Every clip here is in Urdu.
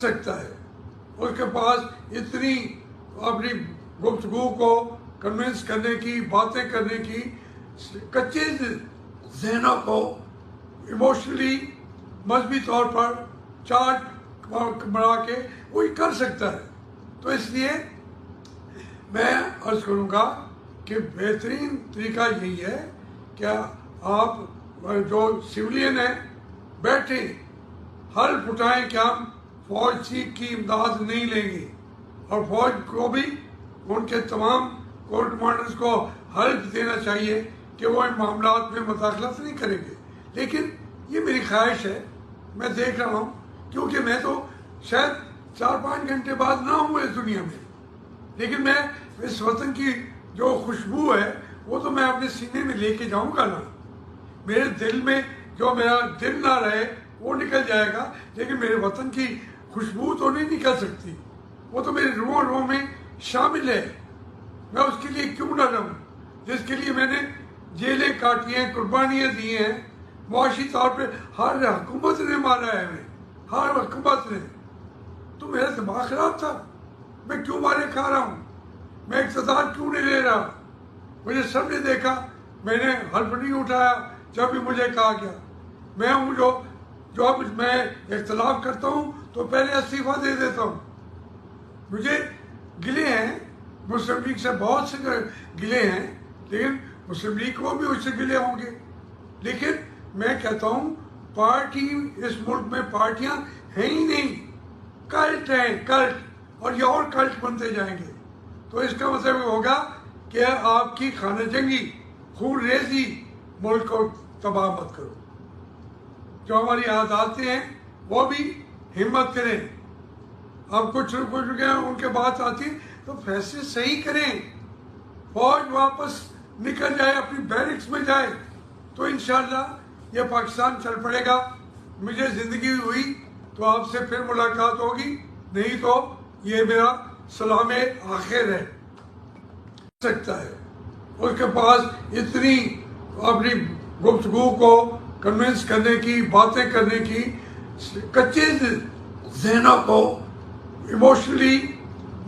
سکتا ہے. اس کے پاس اتنی اپنی گفتگو کو کنونس کرنے کی، باتیں کرنے کی، کچے ذہنوں کو ایموشنلی مذہبی طور پر چارٹ بنا کے وہی کر سکتا ہے. تو اس لیے میں عرض کروں گا کہ بہترین طریقہ یہی ہے کہ آپ جو سویلین ہیں بیٹھیں، حلف اٹھائیں کہ ہم فوج کی امداد نہیں لیں گے، اور فوج کو بھی ان کے تمام کور کمانڈرز کو حلف دینا چاہیے کہ وہ ان معاملات میں مداخلت نہیں کریں گے. لیکن یہ میری خواہش ہے، میں دیکھ رہا ہوں، کیونکہ میں تو شاید 4-5 گھنٹے بعد نہ ہوں اس دنیا میں، لیکن میں اس وطن کی جو خوشبو ہے وہ تو میں اپنے سینے میں لے کے جاؤں گا نا. میرے دل میں جو میرا دل نہ رہے وہ نکل جائے گا، لیکن میرے وطن کی خوشبو تو نہیں نکل سکتی، وہ تو میرے روحوں میں شامل ہے. میں اس کے لیے کیوں نہ رہوں جس کے لیے میں نے جیلیں کاٹی ہیں، قربانیاں دی ہیں. معاشی طور پہ ہر حکومت نے مارا ہے ہمیں، ہر حکومت نے. تو میرا دماغ خراب تھا، میں کیوں مارے کھا رہا ہوں، میں اقتدار کیوں نہیں لے رہا. مجھے سب نے دیکھا، میں نے حلف نہیں اٹھایا جب بھی مجھے کہا گیا. میں ہوں جو اب میں اختلاف کرتا ہوں تو پہلے استعفیٰ دے دیتا ہوں. مجھے گلے ہیں مسلم لیگ سے، بہت سے گلے ہیں، لیکن مسلم لیگ کو بھی اس سے گلے ہوں گے. لیکن میں کہتا ہوں پارٹی اس ملک میں پارٹیاں ہیں ہی نہیں، کلٹ ہیں، کلٹ، اور یہ اور کلٹ بنتے جائیں گے. تو اس کا مطلب یہ ہوگا کہ آپ کی خانہ جنگی، خون ریزی ملک کو تباہ مت کرو. جو ہماری عاداتیں ہیں وہ بھی ہمت کریں. اب کچھ ان کے بات آتی تو فیصلے صحیح کریں. فوج واپس نکل جائے، اپنی بیرکس میں جائے، تو انشاءاللہ یہ پاکستان چل پڑے گا. مجھے زندگی ہوئی تو آپ سے پھر ملاقات ہوگی، نہیں تو یہ میرا سلام آخر ہے. سکتا ہے اس کے پاس اتنی اپنی گفتگو کو کنونس کرنے کی، باتیں کرنے کی، کچے ذہنوں کو ایموشنلی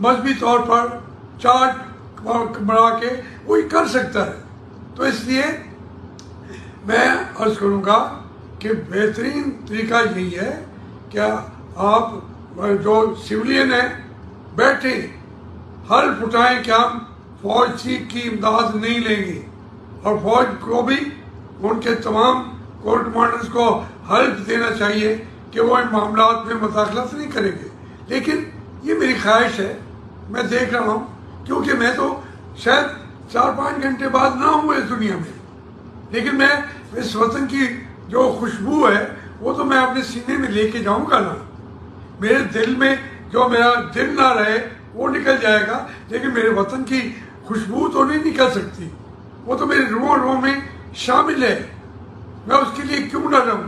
مذہبی طور پر چارٹ بنا کے وہی کر سکتا ہے. تو اس لیے میں عرض کروں گا کہ بہترین طریقہ یہی ہے کہ آپ جو سویلین ہیں بیٹھیں، حلف اٹھائیں کہ ہم فوج کی امداد نہیں لیں گے، اور فوج کو بھی ان کے تمام کور کمانڈرز کو حلف دینا چاہیے کہ وہ ان معاملات میں مداخلت نہیں کریں گے. لیکن یہ میری خواہش ہے، میں دیکھ رہا ہوں، کیونکہ میں تو شاید 4-5 گھنٹے بعد نہ ہوں اس دنیا میں، لیکن میں اس وطن کی جو خوشبو ہے وہ تو میں اپنے سینے میں لے کے جاؤں گا نا. میرے دل میں جو میرا دل نہ رہے وہ نکل جائے گا، لیکن میرے وطن کی خوشبو تو نہیں نکل سکتی، وہ تو میرے روحوں میں شامل ہے. میں اس کے لیے کیوں نہ رہوں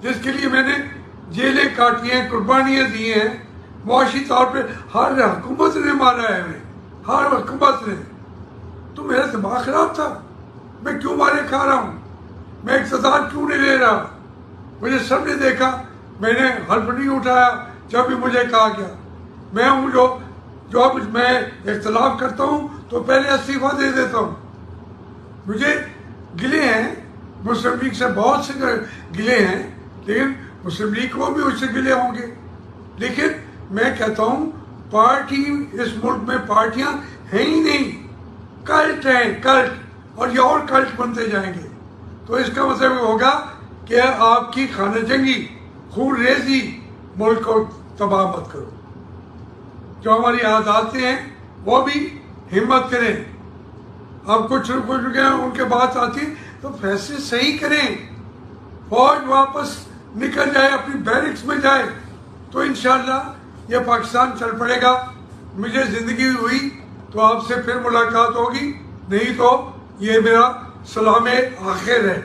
جس کے لیے میں نے جیلیں کاٹی ہیں، قربانیاں دی ہیں. معاشی طور پہ ہر حکومت نے مارا ہے ہمیں، ہر حکومت نے. تو میرا دماغ خراب تھا، میں کیوں مارے کھا رہا ہوں، میں اقتدار کیوں نہیں لے رہا. مجھے سب نے دیکھا، میں نے حلف نہیں اٹھایا جب بھی مجھے کہا گیا. میں ہوں جو اب میں اختلاف کرتا ہوں تو پہلے استعفیٰ دے دیتا ہوں. مجھے گلے ہیں مسلم لیگ سے، بہت سے گلے ہیں، لیکن مسلم لیگ کو بھی اس سے گلے ہوں گے. لیکن میں کہتا ہوں پارٹی اس ملک میں پارٹیاں ہیں ہی نہیں، کلٹ ہیں، کلٹ، اور یہ اور کلٹ بنتے جائیں گے. تو اس کا مطلب یہ ہوگا کہ آپ کی خانہ جنگی، خون ریزی ملک کو تباہ مت کرو. جو ہماری عاداتیں ہیں وہ بھی ہمت کریں. اب کچھ ان کے بات آتی تو فیصلے صحیح کریں. فوج واپس نکل جائے، اپنی بیرکس میں جائے، تو انشاءاللہ یہ پاکستان چل پڑے گا. مجھے زندگی ہوئی تو آپ سے پھر ملاقات ہوگی، نہیں تو یہ میرا سلام آخر ہے.